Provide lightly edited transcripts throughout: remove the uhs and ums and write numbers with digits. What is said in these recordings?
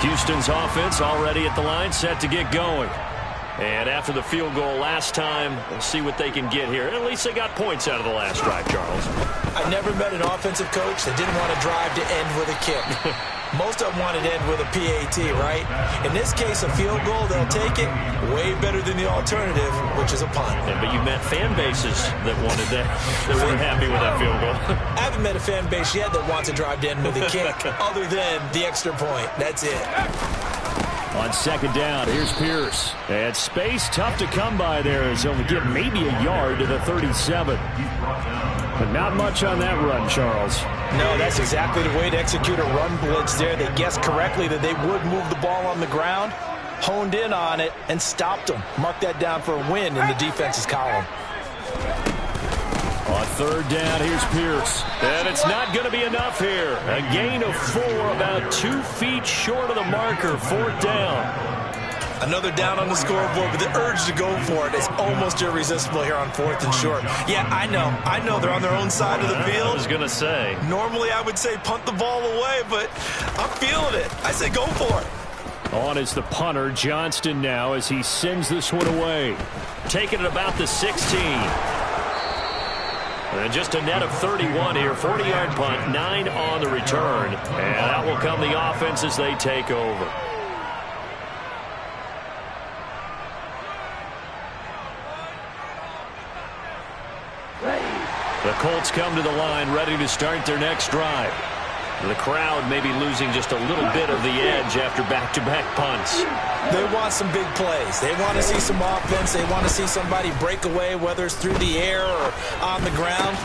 Houston's offense already at the line, set to get going. And after the field goal last time, we'll see what they can get here. At least they got points out of the last drive, Charles. I never met an offensive coach that didn't want to drive to end with a kick. Most of them wanted to end with a PAT, right? In this case, a field goal, they'll take it. Way better than the alternative, which is a punt. Yeah, but you met fan bases that wanted that, that weren't happy with that field goal. I haven't met a fan base yet that wants to drive to end with a kick, other than the extra point. That's it. On second down, here's Pierce. And space tough to come by there as he'll get maybe a yard to the 37. But not much on that run, Charles. No, that's exactly the way to execute a run blitz there. They guessed correctly that they would move the ball on the ground, honed in on it, and stopped them. Mark that down for a win in the defense's column. On third down, here's Pierce. And it's not going to be enough here. A gain of 4, about 2 feet short of the marker. Fourth down. Another down on the scoreboard, but the urge to go for it is almost irresistible here on 4th and short. Yeah, I know they're on their own side of the field. I was going to say. Normally I would say punt the ball away, but I'm feeling it. I say go for it. On is the punter, Johnston now, as he sends this one away. Taking it about the 16. And just a net of 31 here. 40-yard punt, 9 on the return. And that will come the offense as they take over. The Colts come to the line, ready to start their next drive. The crowd may be losing just a little bit of the edge after back-to-back punts. They want some big plays. They want to see some offense. They want to see somebody break away, whether it's through the air or on the ground.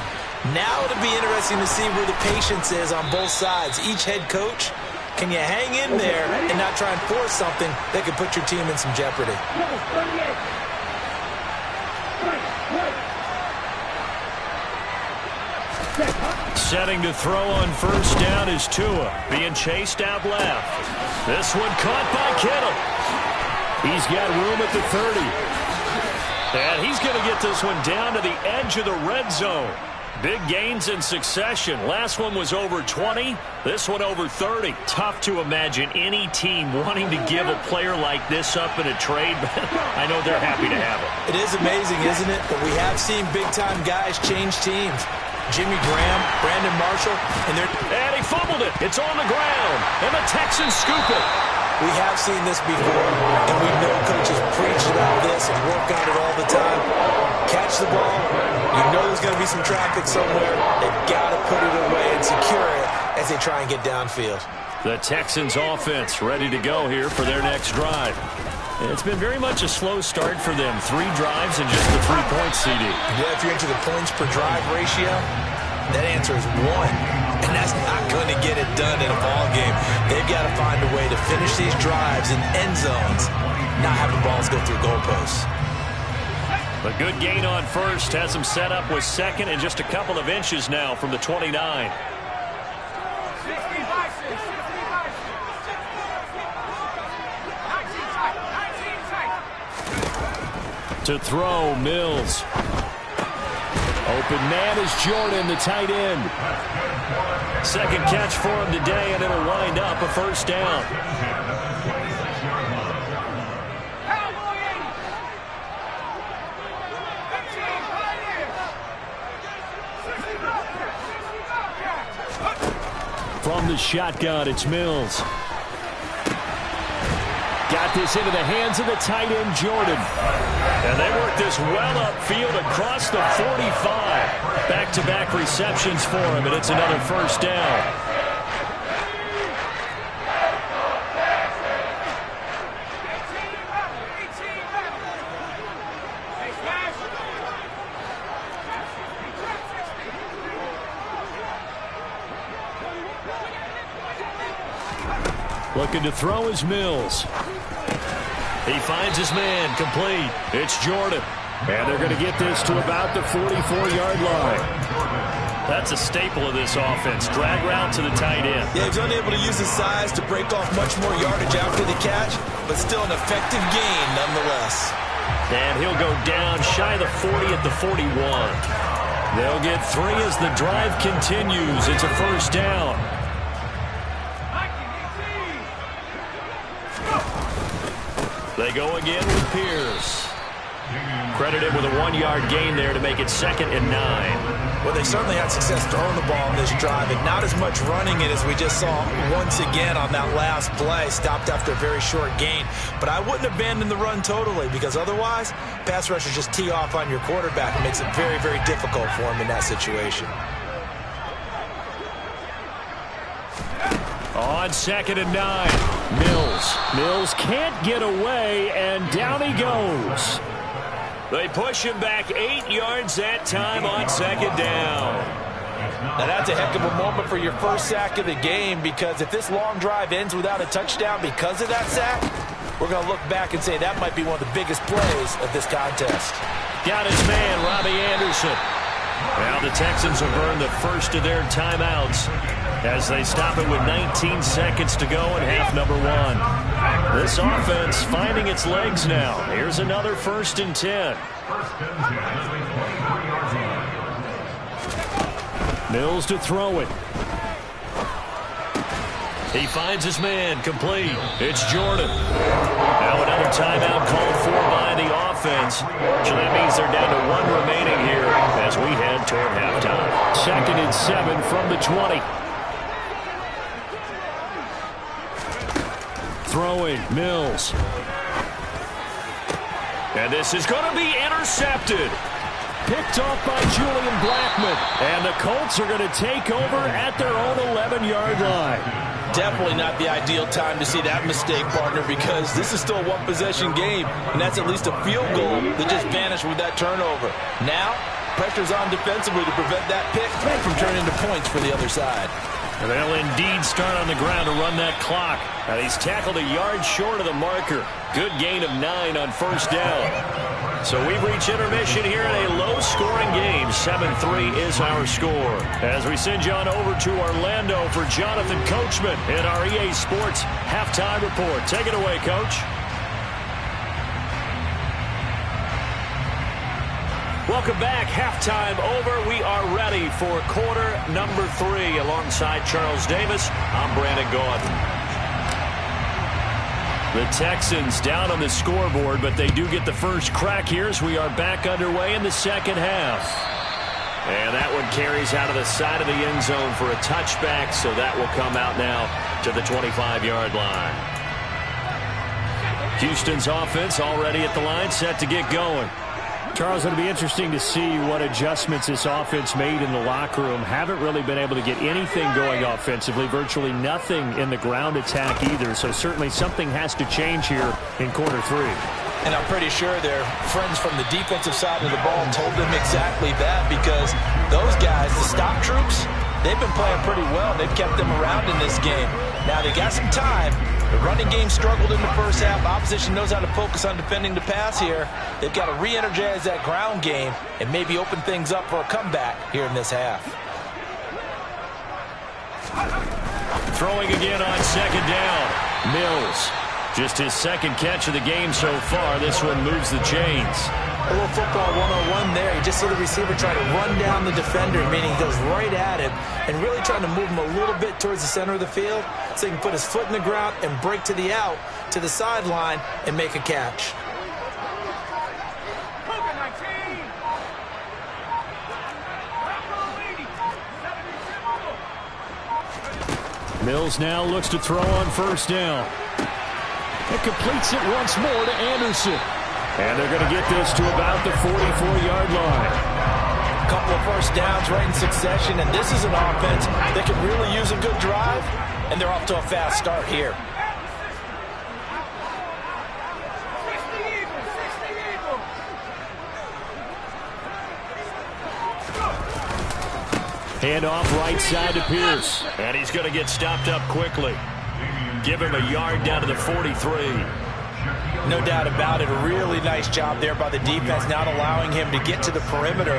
Now it'll be interesting to see where the patience is on both sides. Each head coach, can you hang in there and not try and force something that could put your team in some jeopardy? Setting to throw on first down is Tua, being chased out left. This one caught by Kittle. He's got room at the 30. And he's going to get this one down to the edge of the red zone. Big gains in succession. Last one was over 20. This one over 30. Tough to imagine any team wanting to give a player like this up in a trade, but I know they're happy to have it. It is amazing, isn't it? But we have seen big-time guys change teams. Jimmy Graham, Brandon Marshall, and he fumbled it. It's on the ground, and the Texans scoop it. We have seen this before, and we know coaches preach about this and work on it all the time. Catch the ball. You know there's going to be some traffic somewhere. They've got to put it away and secure it as they try and get downfield. The Texans offense ready to go here for their next drive. It's been very much a slow start for them. 3 drives and just the 3-point CD. Yeah, if you're into the points per drive ratio, that answer is 1. And that's not going to get it done in a ball game. They've got to find a way to finish these drives in end zones, not having balls go through goalposts. A good gain on first has him set up with second and just a couple of inches now from the 29. To throw, Mills. Open man is Jordan, the tight end. Second catch for him today, and it'll wind up a first down. From the shotgun, it's Mills. Got this into the hands of the tight end, Jordan. And they work this well upfield across the 45. Back-to-back receptions for him, and it's another first down. Looking to throw is Mills. He finds his man, complete. It's Jordan. And they're going to get this to about the 44-yard line. That's a staple of this offense. Drag route to the tight end. Yeah, he's unable to use his size to break off much more yardage after the catch, but still an effective gain nonetheless. And he'll go down shy of the 40 at the 41. They'll get 3 as the drive continues. It's a first down. They go again with Pierce. Credited with a 1-yard gain there to make it 2nd and 9. Well, they certainly had success throwing the ball in this drive, and not as much running it as we just saw once again on that last play. Stopped after a very short gain. But I wouldn't abandon the run totally, because otherwise, pass rushers just tee off on your quarterback. It makes it very, very difficult for him in that situation. On 2nd and 9, Mills can't get away, and down he goes. They push him back 8 yards that time on 2nd down. Now that's a heck of a moment for your first sack of the game, because if this long drive ends without a touchdown because of that sack, we're going to look back and say that might be one of the biggest plays of this contest. Got his man, Robbie Anderson. Now the Texans will burn the first of their timeouts as they stop it with 19 seconds to go in half number 1. This offense finding its legs now. Here's another 1st and 10. Mills to throw it. He finds his man, complete. It's Jordan. Now another timeout called for by the offense. So that means they're down to 1 remaining here as we head toward halftime. 2nd and 7 from the 20. Throwing, Mills. And this is going to be intercepted. Picked off by Julian Blackmon. And the Colts are going to take over at their own 11-yard line. Definitely not the ideal time to see that mistake, partner, because this is still a one-possession game, and that's at least a field goal that just vanished with that turnover. Now, pressure's on defensively to prevent that pick from turning into points for the other side. And they'll indeed start on the ground to run that clock. And he's tackled a yard short of the marker. Good gain of 9 on 1st down. So we've reached intermission here in a low-scoring game. 7-3 is our score. As we send you on over to Orlando for Jonathan Coachman in our EA Sports Halftime Report. Take it away, Coach. Welcome back. Halftime over. We are ready for quarter number 3. Alongside Charles Davis, I'm Brandon Gaudin. The Texans down on the scoreboard, but they do get the first crack here as we are back underway in the second half. And that one carries out of the side of the end zone for a touchback, so that will come out now to the 25-yard line. Houston's offense already at the line, set to get going. Charles, it'll be interesting to see what adjustments this offense made in the locker room. Haven't really been able to get anything going offensively, virtually nothing in the ground attack either. So certainly something has to change here in quarter 3. And I'm pretty sure their friends from the defensive side of the ball told them exactly that, because those guys, the stop troops, they've been playing pretty well. They've kept them around in this game. Now they got some time. The running game struggled in the first half. Opposition knows how to focus on defending the pass here. They've got to re-energize that ground game and maybe open things up for a comeback here in this half. Throwing again on 2nd down. Mills. Just his 2nd catch of the game so far. This one moves the chains. A little football 101 there. You just see the receiver try to run down the defender, meaning he goes right at him and really trying to move him a little bit towards the center of the field so he can put his foot in the ground and break to the out, to the sideline, and make a catch. Mills now looks to throw on 1st down. It completes it once more to Anderson. And they're going to get this to about the 44-yard line. A couple of 1st downs right in succession, and this is an offense that could really use a good drive, and they're off to a fast start here. Handoff right side to Pierce. And he's going to get stopped up quickly. Give him a yard down to the 43. No doubt about it. A really nice job there by the defense, not allowing him to get to the perimeter.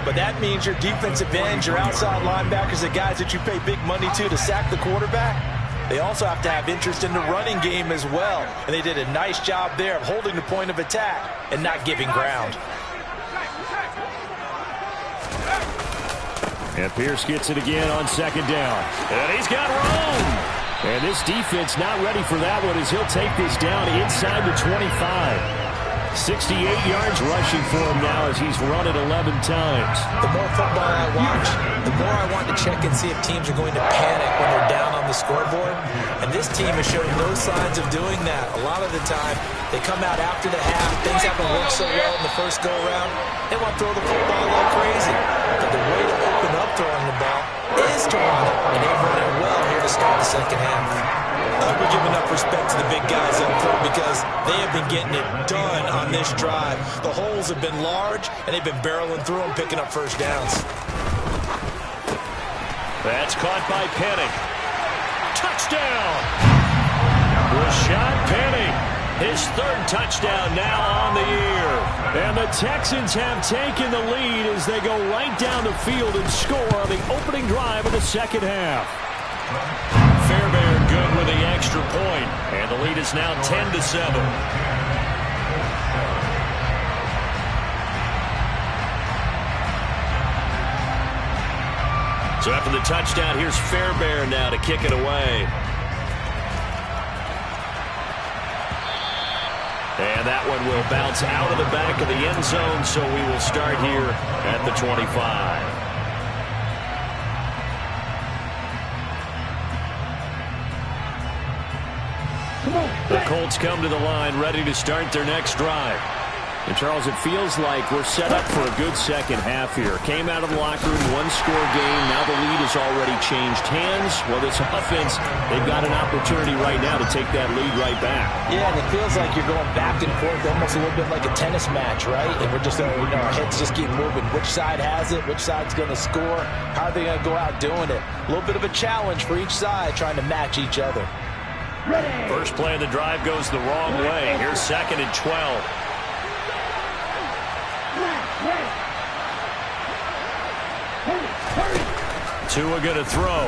But that means your defensive ends, your outside linebackers, the guys that you pay big money to sack the quarterback, they also have to have interest in the running game as well. And they did a nice job there of holding the point of attack and not giving ground. And Pierce gets it again on 2nd down. And he's got room. And this defense not ready for that one as he'll take this down inside the 25. 68 yards rushing for him now as he's run it 11 times. The more football I watch, the more I want to check and see if teams are going to panic when they're down on the scoreboard. And this team has shown no signs of doing that. A lot of the time, they come out after the half. Things haven't worked so well in the first go-around. They want to throw the football a little crazy. But the way to open up throwing the ball is to run it. And they've run it well here to start the second half. We're giving up respect to the big guys up front because they have been getting it done on this drive. The holes have been large, and they've been barreling through them, picking up first downs. That's caught by Penny. Touchdown! Rashad Penny, his third touchdown now on the year. And the Texans have taken the lead as they go right down the field and score on the opening drive of the second half. Fairbairn good with the extra point, and the lead is now 10-7. So after the touchdown, here's Fairbairn now to kick it away. And that one will bounce out of the back of the end zone, so we will start here at the 25. The Colts come to the line ready to start their next drive. And, Charles, it feels like we're set up for a good second half here. Came out of the locker room, one-score game. Now the lead has already changed hands. Well, this offense, they've got an opportunity right now to take that lead right back. Yeah, and it feels like you're going back and forth, almost a little bit like a tennis match, right? And we're just, our heads just keep moving. Which side has it? Which side's going to score? How are they going to go out doing it? A little bit of a challenge for each side, trying to match each other. First play of the drive goes the wrong way. Here's 2nd and 12. Tua going to throw.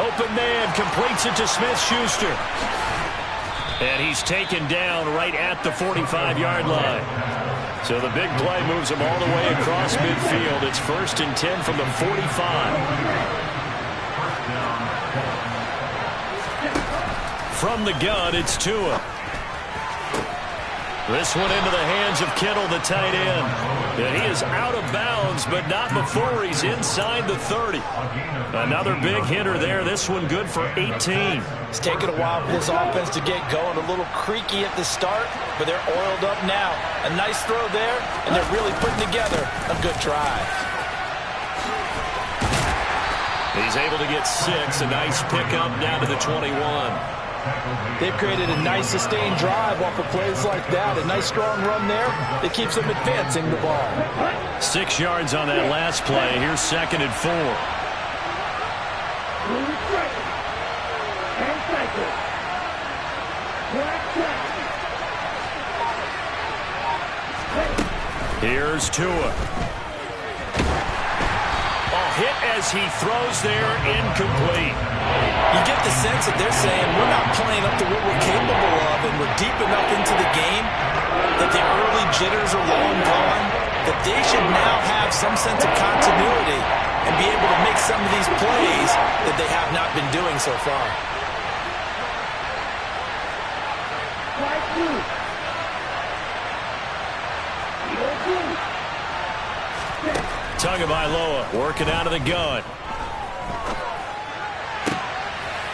Open man, completes it to Smith-Schuster. And he's taken down right at the 45-yard line. So the big play moves him all the way across midfield. It's 1st and 10 from the 45. From the gun, it's Tua. This one into the hands of Kittle, the tight end. And he is out of bounds, but not before he's inside the 30. Another big hitter there. This one good for 18. It's taken a while for this offense to get going. A little creaky at the start, but they're oiled up now. A nice throw there, and they're really putting together a good drive. He's able to get 6. A nice pickup down to the 21. They've created a nice sustained drive off of plays like that. A nice strong run there that keeps them advancing the ball. 6 yards on that last play. Here's 2nd and 4. Here's Tua. Hit as he throws there, incomplete. You get the sense that they're saying we're not playing up to what we're capable of, and we're deep enough into the game that the early jitters are long gone, that they should now have some sense of continuity and be able to make some of these plays that they have not been doing so far. Tagovailoa working out of the gun.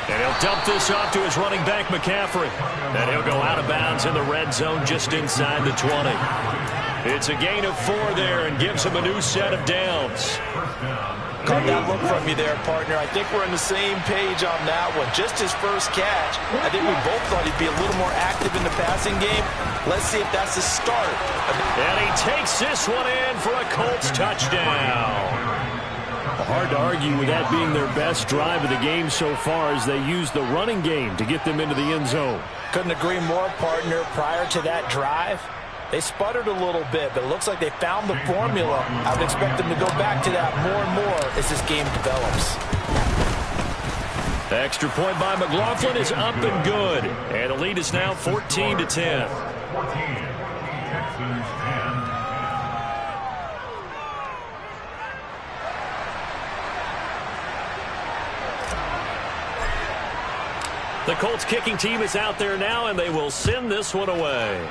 And he'll dump this off to his running back, McCaffrey. And he'll go out of bounds in the red zone just inside the 20. It's a gain of 4 there and gives him a new set of downs. Caught that look from you there, partner. I think we're on the same page on that one. Just his first catch. I think we both thought he'd be a little more active in the passing game. Let's see if that's the start. And he takes this one in for a Colts touchdown. Hard to argue with that being their best drive of the game so far as they use the running game to get them into the end zone. Couldn't agree more, partner. Prior to that drive, they sputtered a little bit, but it looks like they found the formula. I would expect them to go back to that more and more as this game develops. The extra point by McLaughlin is up and good. And the lead is now 14-10. The Colts kicking team is out there now, and they will send this one away.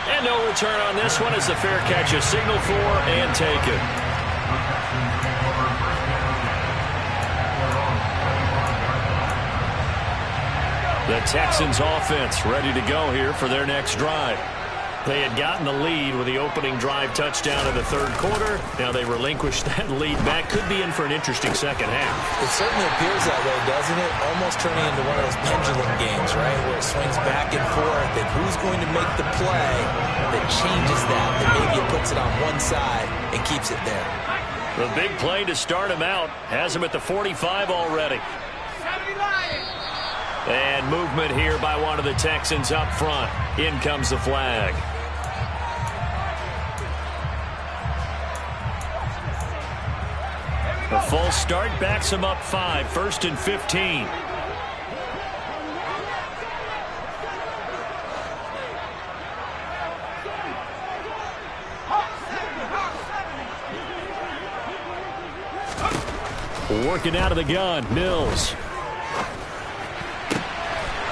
And no return on this one as the fair catch is signaled for and taken. The Texans offense ready to go here for their next drive. They had gotten the lead with the opening drive touchdown in the third quarter. Now they relinquished that lead back. Could be in for an interesting second half. It certainly appears that way, doesn't it? Almost turning into one of those pendulum games, right, where it swings back and forth. And who's going to make the play that changes that maybe it puts it on one side and keeps it there? The big play to start him out has him at the 45 already. And movement here by one of the Texans up front. In comes the flag. A false start backs him up 5. 1st and 15. Working out of the gun, Mills.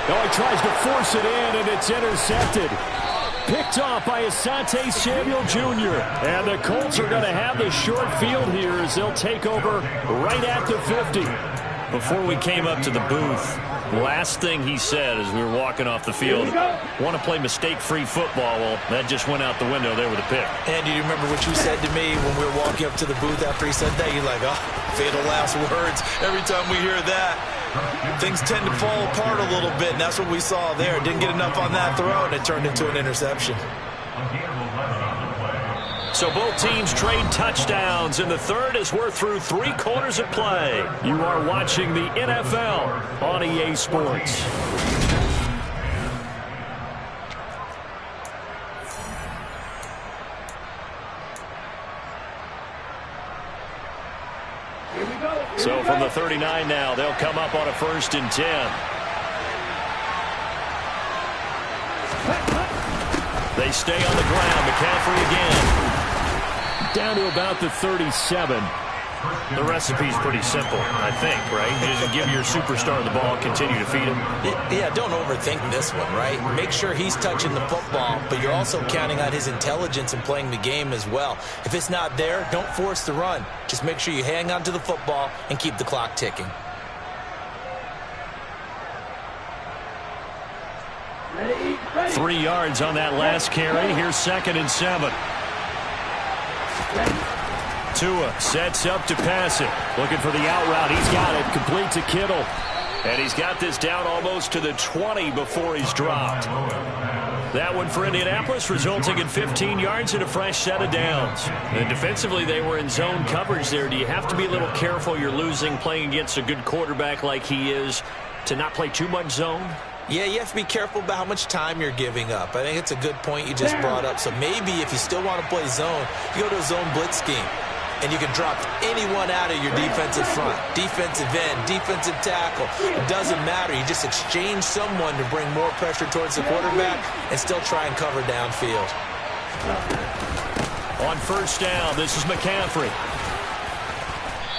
Oh, he tries to force it in, and it's intercepted. Picked off by Asante Samuel Jr. And the Colts are going to have the short field here as they'll take over right at the 50. Before we came up to the booth, last thing he said as we were walking off the field, want to play mistake-free football. Well, that just went out the window there with a pick. And do you remember what you said to me when we were walking up to the booth after he said that? You're like, oh, fatal last words. Every time we hear that, things tend to fall apart a little bit, and that's what we saw there. Didn't get enough on that throw, and it turned into an interception. So both teams trade touchdowns in the third as we're through 3 quarters of play. You are watching the NFL on EA Sports. So from the 39 now, they'll come up on a 1st and 10. They stay on the ground. McCaffrey again. Down to about the 37. The recipe's pretty simple, I think, right? Just give your superstar the ball, continue to feed him. Yeah, don't overthink this one, right? Make sure he's touching the football, but you're also counting on his intelligence and playing the game as well. If it's not there, don't force the run. Just make sure you hang on to the football and keep the clock ticking. Ready. 3 yards on that last carry. Here's 2nd and 7. Tua sets up to pass it. Looking for the out route. He's got it. Complete to Kittle. And he's got this down almost to the 20 before he's dropped. That one for Indianapolis, resulting in 15 yards and a fresh set of downs. And defensively, they were in zone coverage there. Do you have to be a little careful? You're losing, playing against a good quarterback like he is, to not play too much zone? Yeah, you have to be careful about how much time you're giving up. I think it's a good point you just brought up. So maybe if you still want to play zone, you go to a zone blitz scheme. And you can drop anyone out of your defensive front. Defensive end, defensive tackle. It doesn't matter. You just exchange someone to bring more pressure towards the quarterback and still try and cover downfield. On 1st down, this is McCaffrey.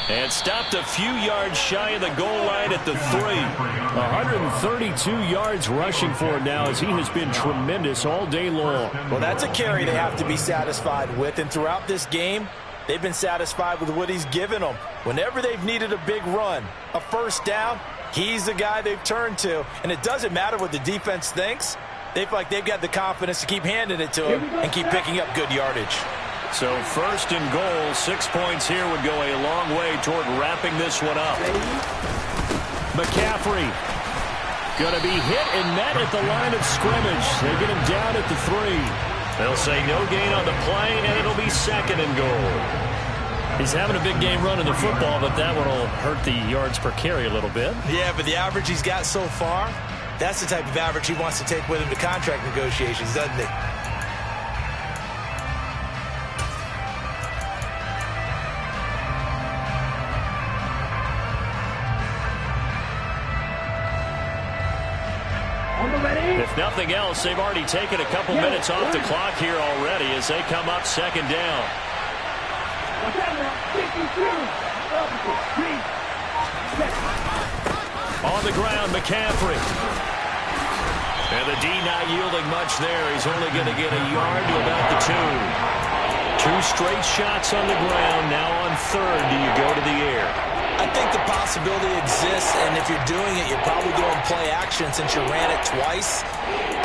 And stopped a few yards shy of the goal line at the 3. 132 yards rushing for him now as he has been tremendous all day long. Well, that's a carry they have to be satisfied with. And throughout this game, they've been satisfied with what he's given them. Whenever they've needed a big run, a 1st down, he's the guy they've turned to. And it doesn't matter what the defense thinks. They feel like they've got the confidence to keep handing it to him and keep picking up good yardage. So 1st and goal, 6 points here would go a long way toward wrapping this one up. McCaffrey going to be hit and met at the line of scrimmage. They get him down at the 3. They'll say no gain on the play, and it'll be 2nd and goal. He's having a big game running the football, but that one will hurt the yards per carry a little bit. Yeah, but the average he's got so far, that's the type of average he wants to take with him to contract negotiations, doesn't he? If nothing else, they've already taken a couple minutes off the clock here already as they come up 2nd down. On the ground, McCaffrey. And the D not yielding much there. He's only going to get a yard to about the 2. 2 straight shots on the ground. Now on third, do you go to the air? I think the possibility exists, and if you're doing it, you're probably going play action since you ran it twice.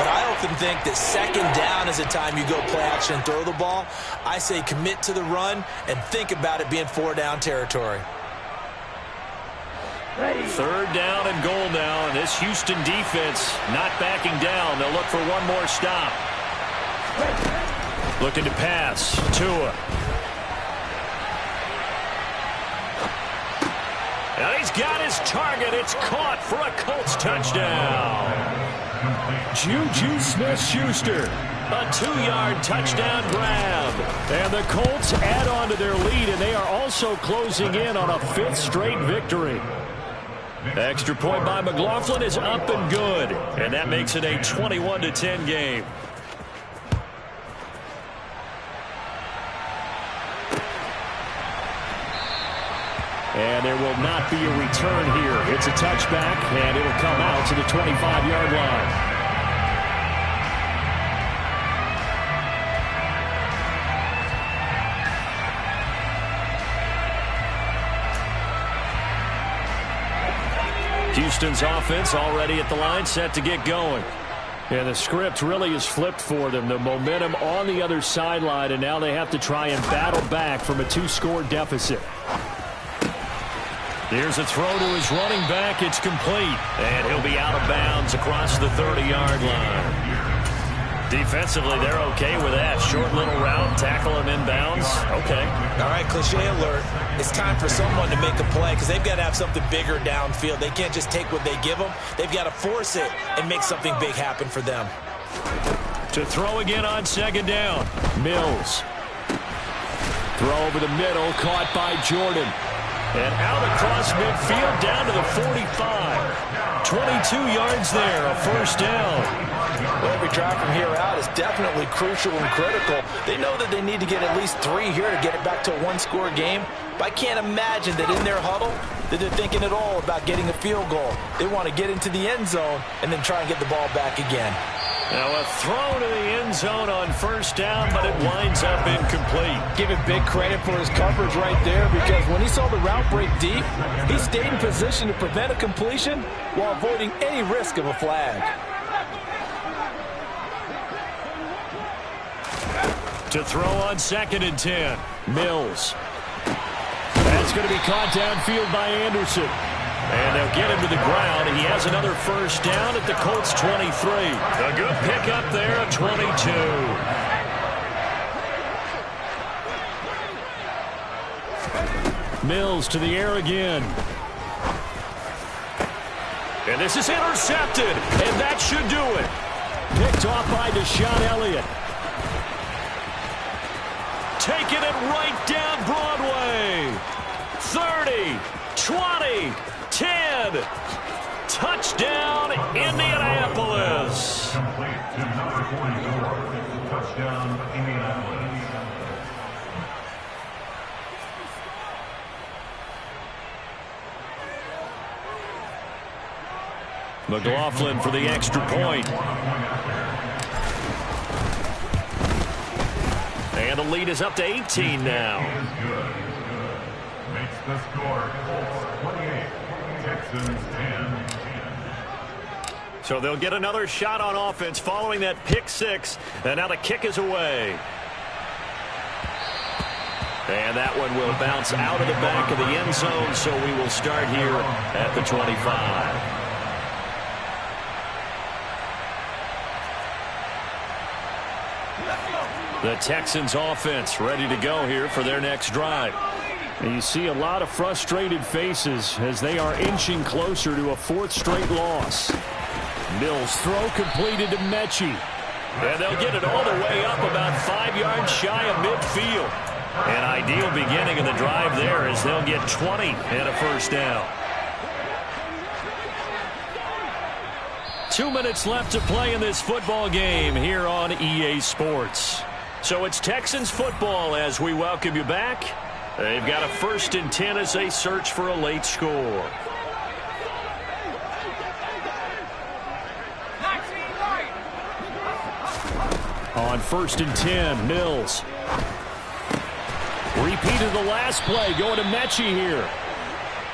But I often think that second down is the time you go play action and throw the ball. I say commit to the run and think about it being 4-down territory. Third down and goal now, and this Houston defense not backing down. They'll look for one more stop. Looking to pass. Tua. And he's got his target. It's caught for a Colts touchdown. Juju Smith-Schuster. A 2-yard touchdown grab. And the Colts add on to their lead, and they are also closing in on a 5th straight victory. Extra point by McLaughlin is up and good. And that makes it a 21-10 game. And there will not be a return here. It's a touchback, and it'll come out to the 25-yard line. Houston's offense already at the line, set to get going. And the script really is flipped for them. The momentum on the other sideline, and now they have to try and battle back from a 2-score deficit. Here's a throw to his running back. It's complete. And he'll be out of bounds across the 30-yard line. Defensively, they're okay with that. Short little route, tackle him inbounds. Okay. All right, cliche alert. It's time for someone to make a play because they've got to have something bigger downfield. They can't just take what they give them. They've got to force it and make something big happen for them. To throw again on second down. Mills. Throw over the middle, caught by Jordan. And out across midfield down to the 45. 22 yards there, a first down. Well, every drive from here out is definitely crucial and critical. They know that they need to get at least 3 here to get it back to a 1-score game. But I can't imagine that in their huddle that they're thinking at all about getting a field goal. They want to get into the end zone and then try and get the ball back again. Now a throw to the end zone on first down, but it winds up incomplete. Give him big credit for his coverage right there, because when he saw the route break deep, he stayed in position to prevent a completion while avoiding any risk of a flag. To throw on 2nd and 10. Mills. That's going to be caught downfield by Anderson. And they'll get him to the ground. He has another first down at the Colts 23. A good pickup there at 22. Mills to the air again. And this is intercepted. And that should do it. Picked off by Deshaun Elliott. Taking it right down Broadway. 30, 20, 10. Touchdown, Indianapolis. Touchdown, Indianapolis. McLaughlin for the extra point. And the lead is up to 18 now. Makes the score Colts 28, Texans 10. So they'll get another shot on offense following that pick six. And now the kick is away. And that one will bounce out of the back of the end zone. So we will start here at the 25. The Texans offense ready to go here for their next drive. And you see a lot of frustrated faces as they are inching closer to a 4th straight loss. Mills throw completed to Mechie. And they'll get it all the way up about 5 yards shy of midfield. An ideal beginning of the drive there as they'll get 20 and a first down. 2 minutes left to play in this football game here on EA Sports. So it's Texans football as we welcome you back. They've got a 1st and 10 as they search for a late score. On 1st and 10, Mills. Repeat of the last play, going to Mechie here.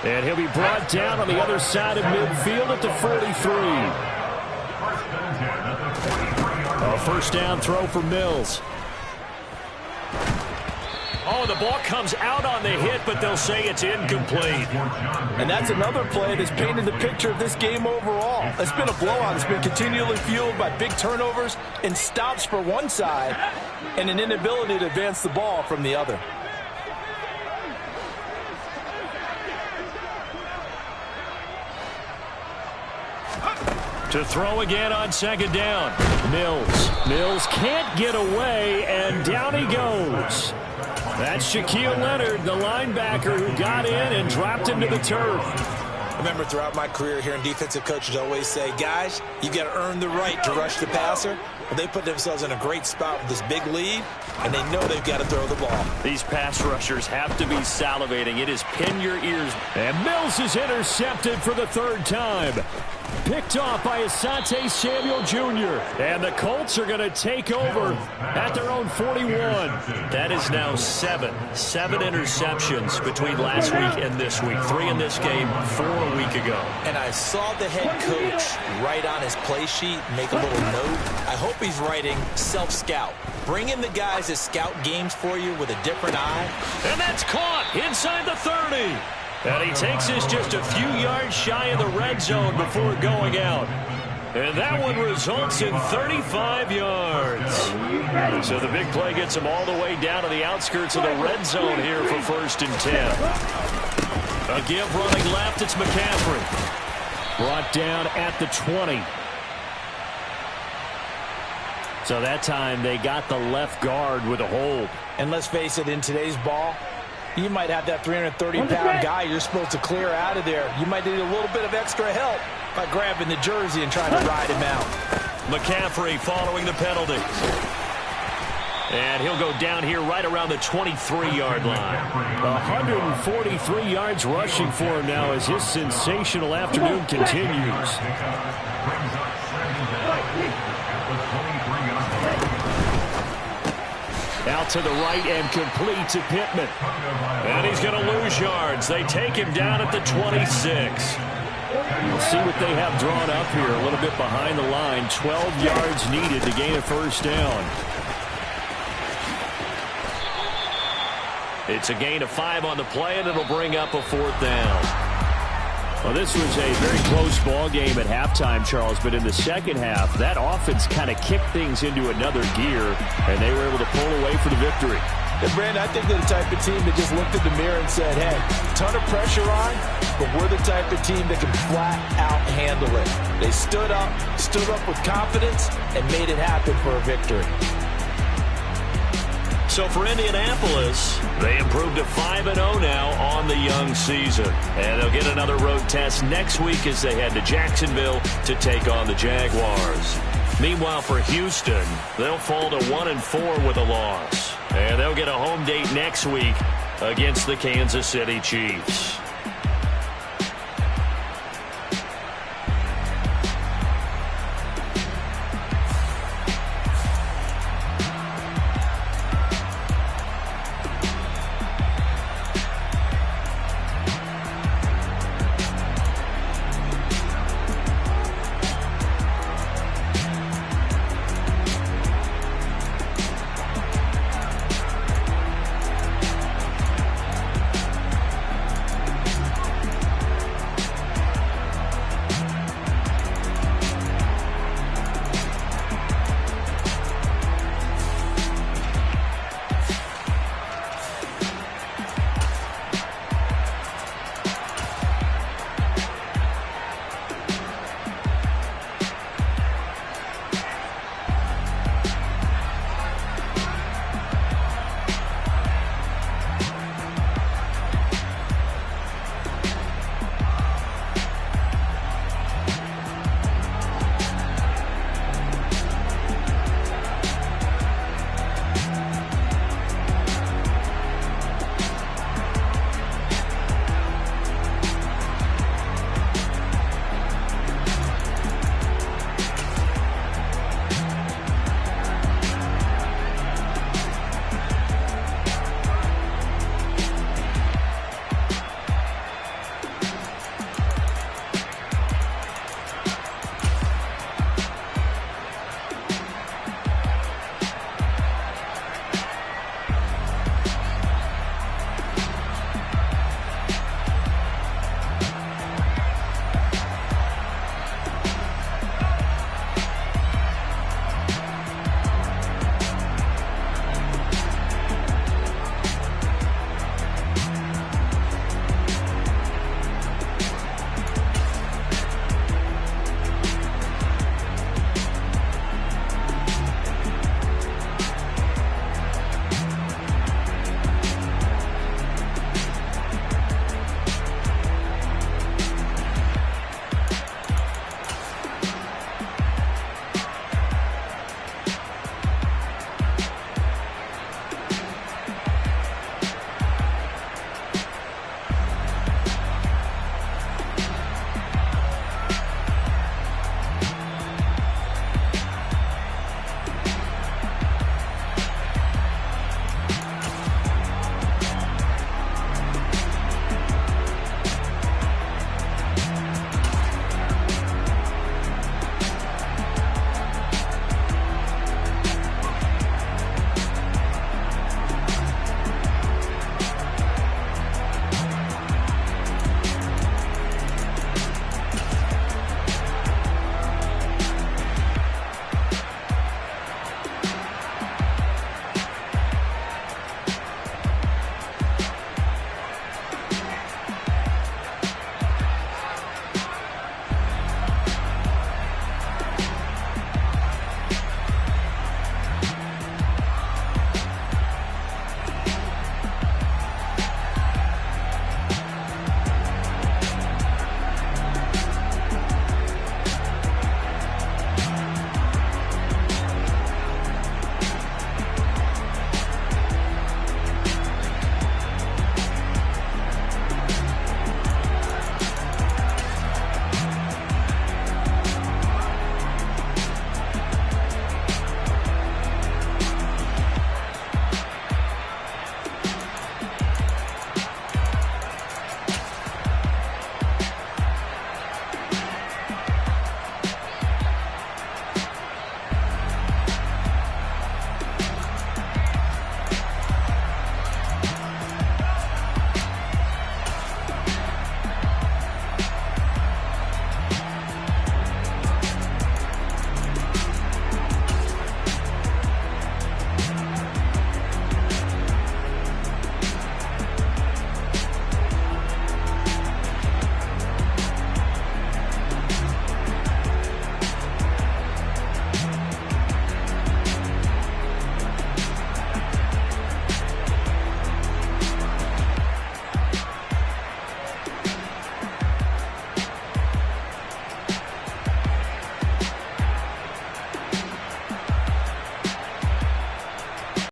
And he'll be brought down on the other side of midfield at the 43. A first down throw for Mills. Oh, the ball comes out on the hit, but they'll say it's incomplete. And that's another play that's painted the picture of this game overall. It's been a blowout. It's been continually fueled by big turnovers and stops for one side and an inability to advance the ball from the other. To throw again on 2nd down. Mills can't get away, and down he goes. That's Shaquille Leonard, the linebacker, who got in and dropped him to the turf. I remember throughout my career hearing defensive coaches always say, guys, you got to earn the right to rush the passer. Well, they put themselves in a great spot with this big lead, and they know they've got to throw the ball. These pass rushers have to be salivating. It is pin your ears. And Mills is intercepted for the 3rd time. Picked off by Asante Samuel Jr. And the Colts are going to take over at their own 41. That is now 7 interceptions between last week and this week. 3 in this game, 4 a week ago. And I saw the head coach write on his play sheet, make a little note. I hope he's writing self-scout. Bring in the guys that scout games for you with a different eye. And that's caught inside the 30. And he takes this just a few yards shy of the red zone before going out. And that one results in 35 yards. So the big play gets him all the way down to the outskirts of the red zone here for 1st and 10. A give running left, it's McCaffrey. Brought down at the 20. So that time they got the left guard with a hold. And let's face it, in today's ball, you might have that 330-pound guy you're supposed to clear out of there. You might need a little bit of extra help by grabbing the jersey and trying to ride him out. McCaffrey following the penalty. And he'll go down here right around the 23-yard line. 143 yards rushing for him now as his sensational afternoon continues. Out to the right and complete to Pittman. And he's going to lose yards. They take him down at the 26. We'll see what they have drawn up here. A little bit behind the line. 12 yards needed to gain a first down. It's a gain of 5 on the play, and it'll bring up a 4th down. Well, this was a very close ball game at halftime, Charles, but in the second half, that offense kind of kicked things into another gear, and they were able to pull away for the victory. And Brandon, I think they're the type of team that just looked in the mirror and said, hey, ton of pressure on, but we're the type of team that can flat out handle it. They stood up with confidence, and made it happen for a victory. So for Indianapolis, they improved to 5-0 now on the young season. And they'll get another road test next week as they head to Jacksonville to take on the Jaguars. Meanwhile, for Houston, they'll fall to 1-4 with a loss. And they'll get a home date next week against the Kansas City Chiefs.